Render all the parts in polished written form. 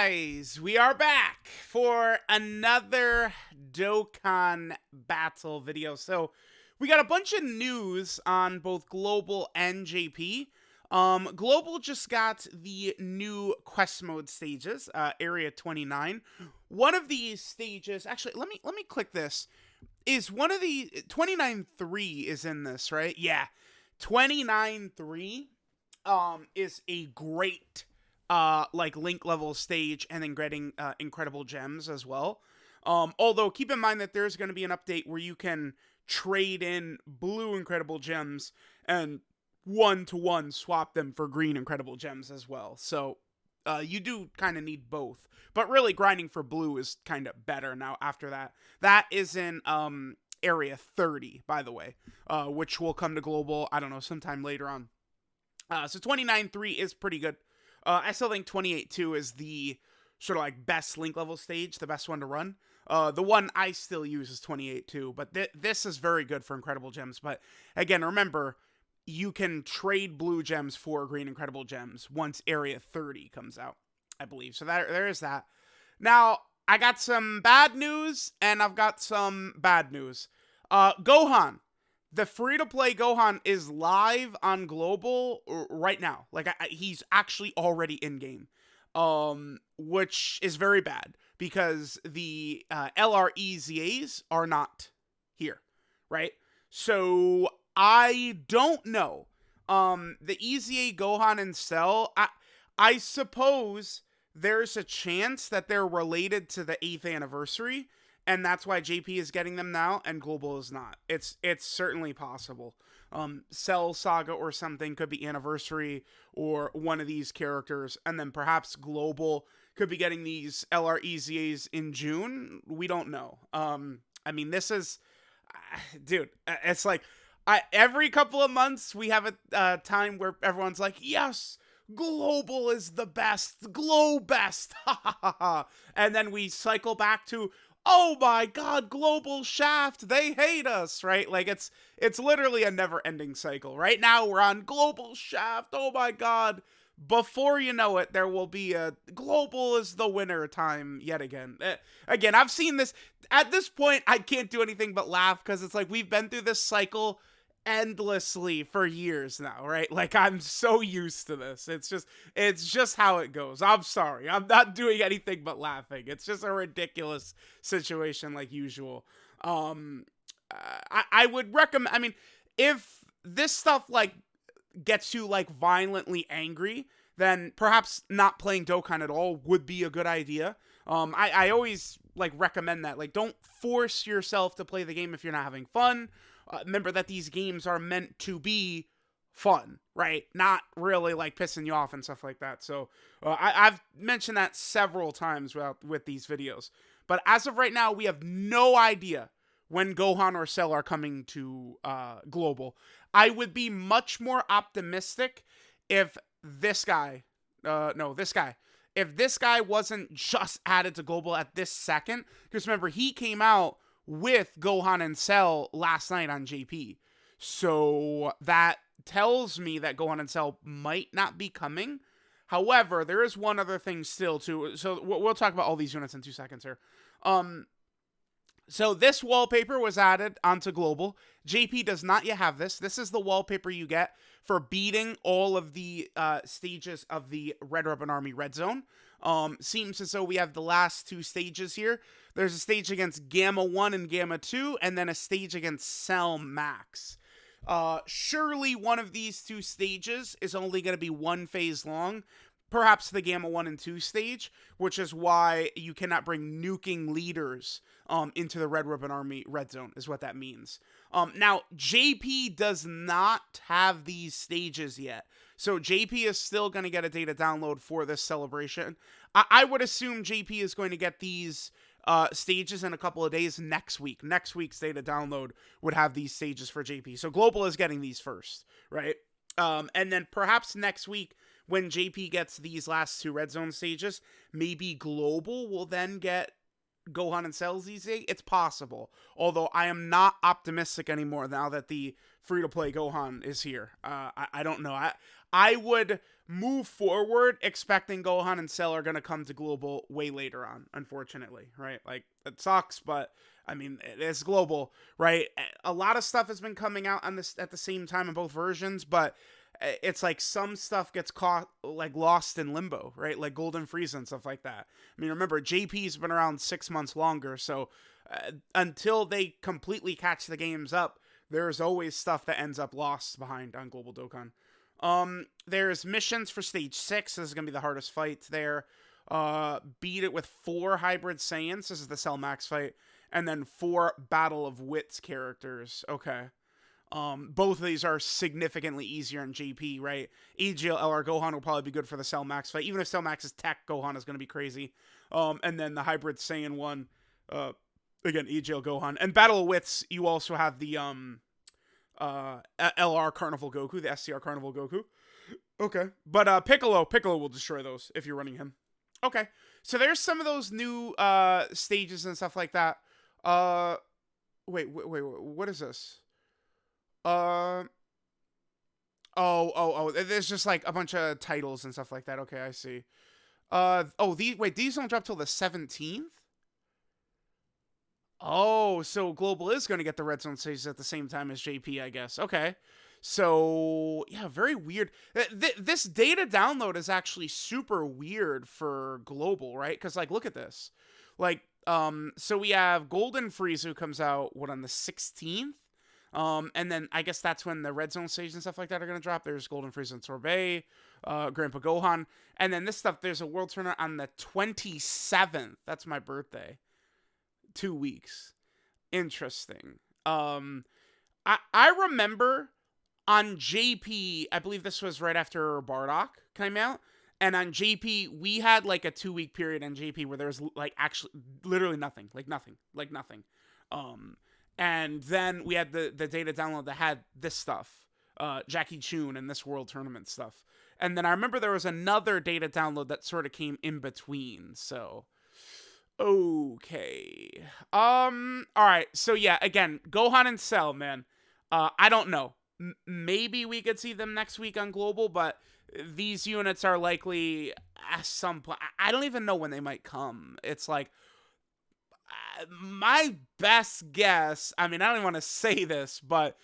guys, we are back for another Dokkan battle video. So we got a bunch of news on both Global and JP. Global just got the new quest mode stages, Area 29. One of these stages, actually, let me click this. Is one of the 29.3 is in this, right? Yeah, 29.3 is a great like link level stage, and then getting incredible gems as well. Although keep in mind that there's going to be an update where you can trade in blue incredible gems and 1-to-1 swap them for green incredible gems as well. So you do kind of need both, but really grinding for blue is kind of better now after that. That is in area 30, by the way, which will come to global, I don't know, sometime later on. So 29.3 is pretty good. I still think 28.2 is the sort of like best link level stage, the best one to run. The one I still use is 28.2, but this is very good for incredible gems. But again, remember, you can trade blue gems for green incredible gems once area 30 comes out, I believe. So there is that. Now, I got some bad news, and I've got some bad news. Gohan. The free-to-play Gohan is live on Global right now. Like, he's actually already in-game. Which is very bad, because the EZAs are not here, right? So, I don't know. The EZA, Gohan, and Cell, I suppose there's a chance that they're related to the 8th anniversary, and that's why JP is getting them now, and Global is not. It's certainly possible. Cell Saga or something could be Anniversary, or one of these characters, and then perhaps Global could be getting these EZAs in June. We don't know. I mean, this is... dude, it's like... every couple of months, we have a time where everyone's like, yes, Global is the best, Glow best, ha ha ha ha. And then we cycle back to, oh my god, Global Shaft, they hate us, right? Like, it's literally a never-ending cycle. Right now, we're on Global Shaft, oh my god. Before you know it, there will be a Global is the winner time yet again. Again, I've seen this. At this point, I can't do anything but laugh, because it's like we've been through this cycle endlessly for years now, right? Like, I'm so used to this. It's just how it goes. I'm sorry. I'm not doing anything but laughing. It's just a ridiculous situation like usual. I would recommend, I mean, if this stuff like gets you like violently angry, then perhaps not playing Dokkan at all would be a good idea. I always like recommend that. Like, don't force yourself to play the game if you're not having fun. Remember that these games are meant to be fun, right? Not really like pissing you off and stuff like that. So I've mentioned that several times with these videos. But as of right now, we have no idea when Gohan or Cell are coming to Global. I would be much more optimistic if this guy, if this guy wasn't just added to Global at this second. Because remember, he came out with Gohan and Cell last night on JP. So that tells me that Gohan and Cell might not be coming. However, there is one other thing still too. So we'll talk about all these units in 2 seconds here. So this wallpaper was added onto Global. JP does not yet have this. This is the wallpaper you get for beating all of the stages of the Red Ribbon Army Red Zone. Seems as though we have the last 2 stages here. There's a stage against Gamma 1 and Gamma 2, and then a stage against Cell Max. Surely one of these 2 stages is only going to be 1 phase long. Perhaps the Gamma 1 and 2 stage, which is why you cannot bring nuking leaders into the Red Ribbon Army Red Zone, is what that means. Now, JP does not have these stages yet. So JP is still going to get a data download for this celebration. I would assume JP is going to get these stages in a couple of days next week. Next week's data download would have these stages for JP. So Global is getting these first, right? And then perhaps next week, when JP gets these last 2 Red Zone stages, maybe Global will then get Gohan and Cell's EZA. It's possible. Although I am not optimistic anymore now that the free-to-play Gohan is here. I don't know. I would move forward expecting Gohan and Cell are going to come to global way later on, unfortunately, right? Like, it sucks, but I mean, it's global, right? A lot of stuff has been coming out on this at the same time in both versions, but it's like some stuff gets caught, like, lost in limbo, right? Like Golden Frieza and stuff like that. I mean, remember, JP's been around 6 months longer, so until they completely catch the games up, there's always stuff that ends up lost behind on Global Dokkan. There's missions for stage 6. This is going to be the hardest fight there. Beat it with 4 Hybrid Saiyans. This is the Cell Max fight. And then 4 Battle of Wits characters. Okay. Both of these are significantly easier in JP, right? EZA or Gohan will probably be good for the Cell Max fight. Even if Cell Max is tech, Gohan is going to be crazy. And then the Hybrid Saiyan one, again, EZA Gohan. And Battle of Wits, you also have the, LR Carnival Goku, the SCR Carnival Goku. Okay. But, Piccolo will destroy those if you're running him. Okay. So there's some of those new, stages and stuff like that. Wait, what is this? There's just like a bunch of titles and stuff like that. Okay, I see. These don't drop till the 17th? Oh, so Global is going to get the Red Zone stages at the same time as JP, I guess. Okay. So, yeah, very weird. This data download is actually super weird for Global, right? Because, like, look at this. Like, so we have Golden Frieza who comes out, on the 16th? And then I guess that's when the Red Zone stages and stuff like that are going to drop. There's Golden Frieza and Sorbet, Grandpa Gohan. And then this stuff, there's a World Tournament on the 27th. That's my birthday. 2 weeks. Interesting. I remember on JP, I believe this was right after Bardock came out. And on JP, we had like a 2-week period on JP where there was like actually literally nothing. And then we had the data download that had this stuff, Jackie Chun and this World Tournament stuff. And then I remember there was another data download that sort of came in between. So, okay. All right. So yeah, again, Gohan and Cell, man. I don't know. Maybe we could see them next week on Global, but these units are likely at some point. I don't even know when they might come. It's like, my best guess, I mean, I don't even want to say this, but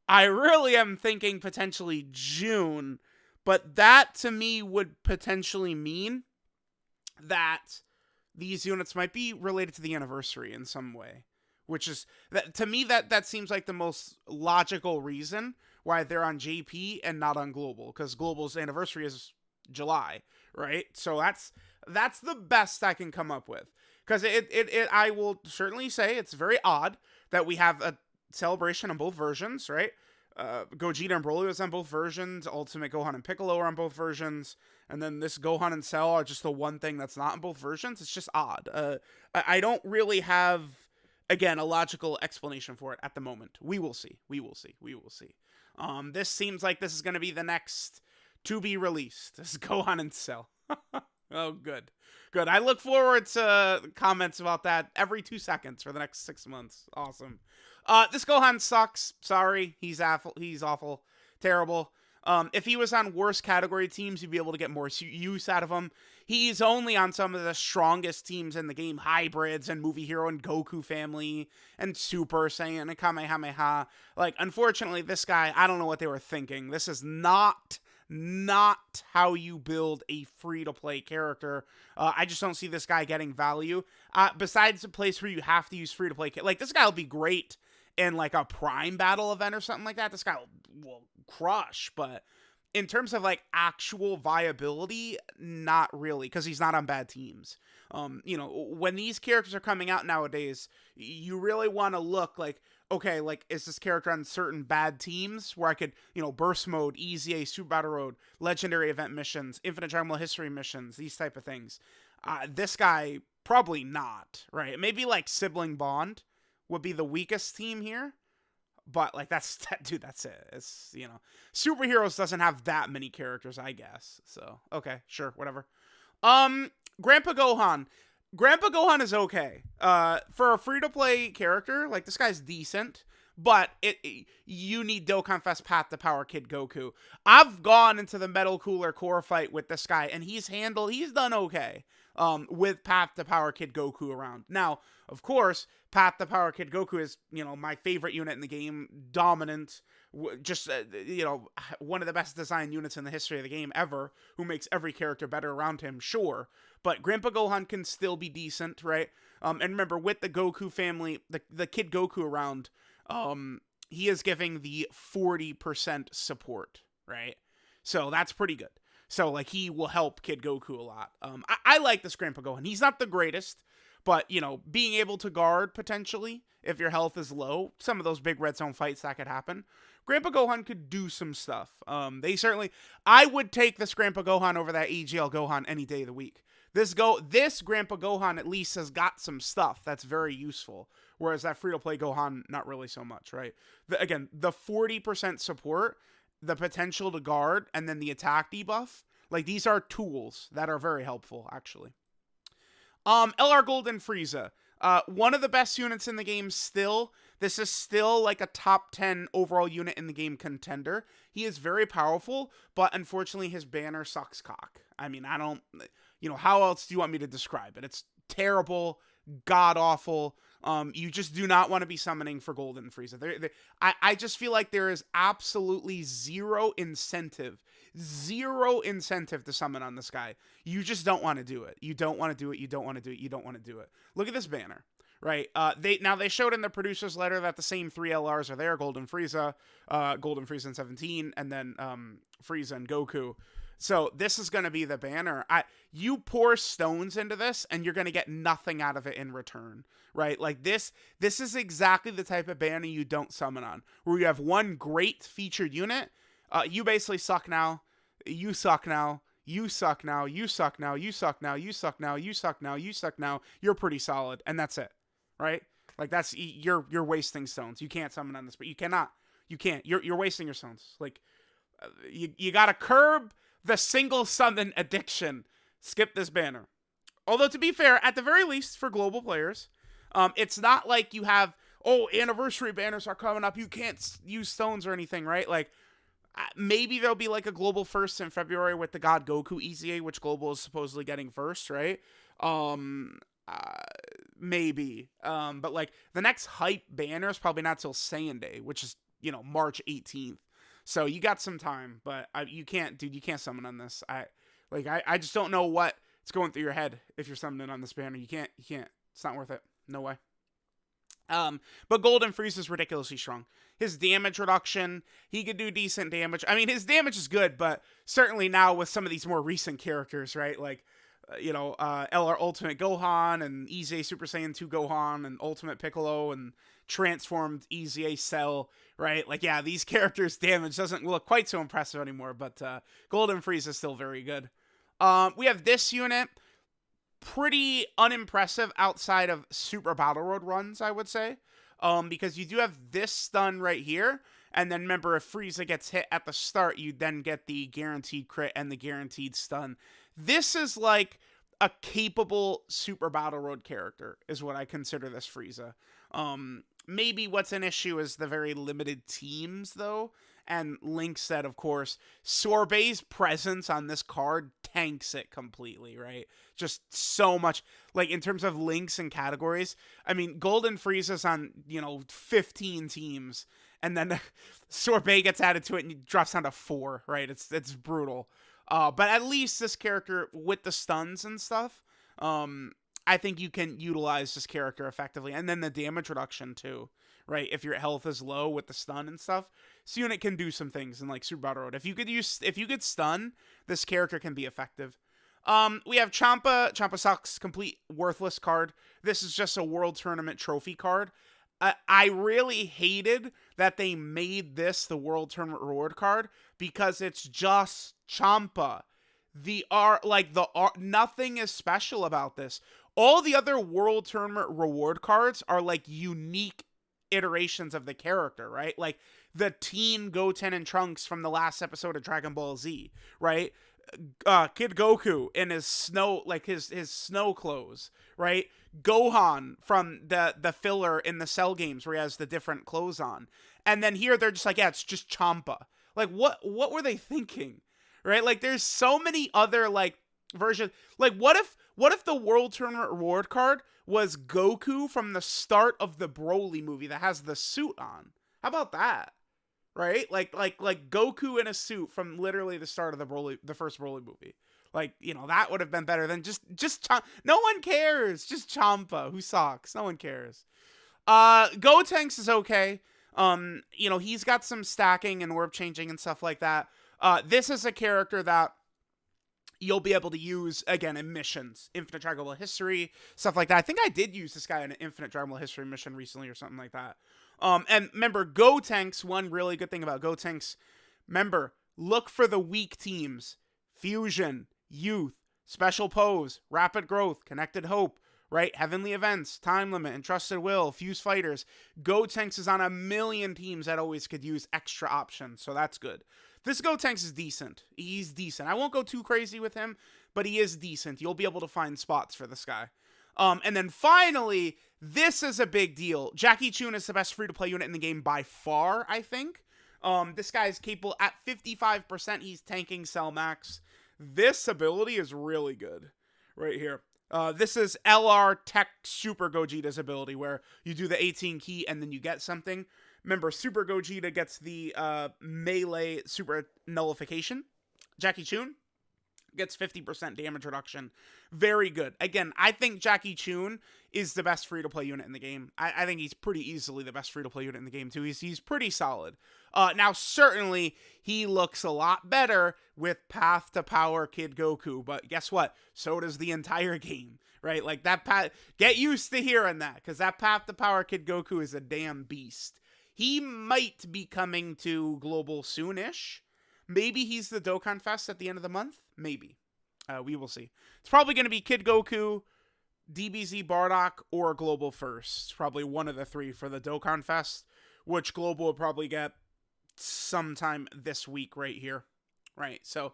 I really am thinking potentially June, but that to me would potentially mean that these units might be related to the anniversary in some way, which is, that to me, that seems like the most logical reason why they're on JP and not on Global, because Global's anniversary is July, right? So that's the best I can come up with. Because I will certainly say it's very odd that we have a celebration on both versions, right? Gogeta and Broly is on both versions. Ultimate Gohan and Piccolo are on both versions. And then this Gohan and Cell are just the one thing that's not in both versions. It's just odd. I don't really have, again, a logical explanation for it at the moment. We will see. This seems like this is going to be the next to be released. This is Gohan and Cell. Oh, good. I look forward to comments about that every 2 seconds for the next 6 months. Awesome. This Gohan sucks. Sorry. He's awful. Terrible. If he was on worse category teams, you'd be able to get more use out of him. He's only on some of the strongest teams in the game. Hybrids and Movie Hero and Goku Family and Super Saiyan and Kamehameha. Like, unfortunately, this guy, I don't know what they were thinking. This is not how you build a free-to-play character. I just don't see this guy getting value. Besides a place where you have to use free-to-play... Like, this guy will be great in, like, a Prime Battle event or something like that. This guy will crush, but in terms of, like, actual viability, not really, because he's not on bad teams. When these characters are coming out nowadays, you really want to look like, okay, like, is this character on certain bad teams where I could, Burst Mode, EZA, Super Battle Road, Legendary Event missions, Infinite Dragon Ball History missions, these type of things. This guy, probably not, right? Maybe, like, Sibling Bond would be the weakest team here, but, like, that's it. It's, Superheroes doesn't have that many characters, I guess, so, okay, sure, whatever. Grandpa Gohan. Grandpa Gohan is okay. For a free-to-play character, like, this guy's decent. But you need Dokkan Fest Path to Power Kid Goku. I've gone into the Metal Cooler core fight with this guy, and he's done okay with Path to Power Kid Goku around. Now, of course, Path to Power Kid Goku is, my favorite unit in the game, dominant, just, one of the best designed units in the history of the game ever, who makes every character better around him, sure. But Grandpa Gohan can still be decent, right? And remember, with the Goku family, the Kid Goku around, he is giving the 40% support, right? So that's pretty good. So, like, he will help Kid Goku a lot. I like this Grandpa Gohan. He's not the greatest, but, being able to guard, potentially, if your health is low, some of those big red zone fights, that could happen. Grandpa Gohan could do some stuff. I would take this Grandpa Gohan over that EGL Gohan any day of the week. This Grandpa Gohan at least has got some stuff that's very useful, whereas that free-to-play Gohan, not really so much, right? Again, the 40% support, the potential to guard, and then the attack debuff, like, these are tools that are very helpful, actually. LR Golden Frieza. One of the best units in the game still. This is still like a top 10 overall unit in the game contender. He is very powerful, but unfortunately his banner sucks cock. I mean, I don't, how else do you want me to describe it? It's terrible, god-awful. You just do not want to be summoning for Golden Frieza. I just feel like there is absolutely zero incentive to summon on this guy. You just don't want to do it. You don't want to do it. You don't want to do it. You don't want to do it. Look at this banner, right? They showed in the producer's letter that the same 3 LRs are there: Golden Frieza in 17, and then Frieza and Goku. So this is going to be the banner. You pour stones into this, and you're going to get nothing out of it in return, right? Like, this is exactly the type of banner you don't summon on, where you have one great featured unit. You basically suck now. You suck now. You suck now. You suck now. You suck now. You suck now. You suck now. You suck now. You're pretty solid, and that's it, right? Like, you're wasting stones. You can't summon on this, but you cannot. You can't. You're wasting your stones. Like, you gotta curb the single summon addiction. Skip this banner. Although, to be fair, at the very least, for global players, it's not like you have, anniversary banners are coming up, you can't use stones or anything, right? Like, maybe there'll be like a global first in February with the God Goku EZA, which global is supposedly getting first, right? Maybe. But like, the next hype banner is probably not till Saiyan Day, which is, March 18th. So you got some time, but you can't summon on this. I just don't know what's going through your head if you're summoning on this banner. You can't. It's not worth it. No way. But Golden Frieza is ridiculously strong. His damage reduction, he could do decent damage. I mean, his damage is good, but certainly now with some of these more recent characters, right? Like, LR Ultimate Gohan and EZA Super Saiyan 2 Gohan and Ultimate Piccolo and transformed EZA Cell, right? Like, yeah, these characters' damage doesn't look quite so impressive anymore, but Golden Frieza is still very good. We have this unit, pretty unimpressive outside of Super Battle Road runs, I would say, because you do have this stun right here, and then remember, if Frieza gets hit at the start, you then get the guaranteed crit and the guaranteed stun. This is like a capable Super Battle Road character, is what I consider this Frieza. Maybe what's an issue is the very limited teams, though. And Link said, of course, Sorbet's presence on this card tanks it completely, right? Just so much. Like, in terms of links and categories, I mean, Golden Frieza's on, 15 teams. And then Sorbet gets added to it and he drops down to 4, right? It's brutal. But at least this character, with the stuns and stuff, I think you can utilize this character effectively. And then the damage reduction, too, right? If your health is low with the stun and stuff, this unit can do some things in, like, Super Battle Road. If you could stun, this character can be effective. We have Champa. Champa sucks. Complete worthless card. This is just a World Tournament trophy card. I really hated that they made this the World Tournament reward card because it's just Champa. Nothing is special about this. All the other World Tournament reward cards are like unique iterations of the character, right? Like the teen Goten and Trunks from the last episode of Dragon Ball Z, right? Kid Goku in his snow, like his snow clothes, right? Gohan from the filler in the Cell games where he has the different clothes on. And then here they're just like, yeah, it's just Champa. Like what were they thinking? Right? Like there's so many other like versions. Like what if the World Tournament reward card was Goku from the start of the Broly movie that has the suit on? How about that? Right? Like Goku in a suit from literally the start of the first Broly movie. Like, you know, that would have been better than just no one cares. Just Champa, who sucks. No one cares. Gotenks is okay. You know, he's got some stacking and warp changing and stuff like that. This is a character that you'll be able to use, again, in missions. Infinite Dragon Ball History, stuff like that. I think I did use this guy in an Infinite Dragon Ball History mission recently or something like that. And remember, Gotenks, one really good thing about Gotenks, remember, look for the weak teams. Fusion, Youth, Special Pose, Rapid Growth, Connected Hope, right? Heavenly Events, Time Limit, Entrusted Will, Fuse Fighters. Gotenks is on a million teams that always could use extra options, so that's good. This Gotenks is decent. He's decent. I won't go too crazy with him, but he is decent. You'll be able to find spots for this guy. And then finally, this is a big deal. Jackie Chun is the best free-to-play unit in the game by far, I think. This guy is capable at 55%. He's tanking Cell Max. This ability is really good right here. This is LR Tech Super Gogeta's ability, where you do the 18 key and then you get something. Remember, Super Gogeta gets the melee super nullification. Jackie Chun gets 50% damage reduction. Very good. Again, I think Jackie Chun is the best free-to-play unit in the game. I think he's pretty easily the best free-to-play unit in the game, too. He's pretty solid. Now, certainly, he looks a lot better with Path to Power Kid Goku, but guess what? So does the entire game, right? Like, that get used to hearing that, because that Path to Power Kid Goku is a damn beast. He might be coming to Global soonish. Maybe he's the Dokkan Fest at the end of the month. Maybe. We will see. It's probably going to be Kid Goku, DBZ Bardock, or Global first. Probably one of the three for the Dokkan Fest, which Global will probably get sometime this week right here. Right, so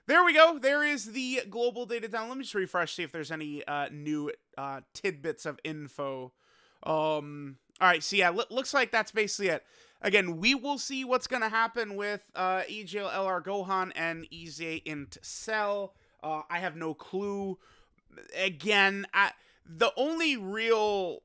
there we go. There is the Global data down. Let me just refresh, see if there's any new tidbits of info. All right, so yeah, looks like that's basically it. Again, we will see what's going to happen with EGL LR Gohan and EZA int Cell. I have no clue. Again, the only real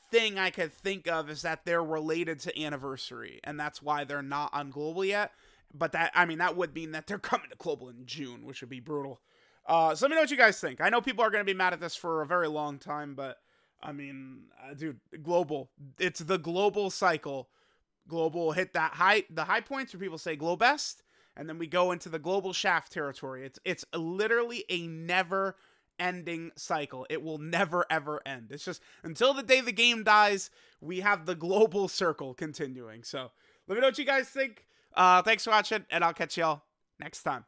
thing I could think of is that they're related to Anniversary, and that's why they're not on Global yet. But that would mean that they're coming to Global in June, which would be brutal. So let me know what you guys think. I know people are going to be mad at this for a very long time, but I mean, dude, Global. It's the Global cycle. Global hit the high points where people say Globest, and then we go into the Global shaft territory. It's literally a never-ending cycle. It will never, ever end. It's just, until the day the game dies, we have the Global circle continuing. So, let me know what you guys think. Thanks for watching, and I'll catch y'all next time.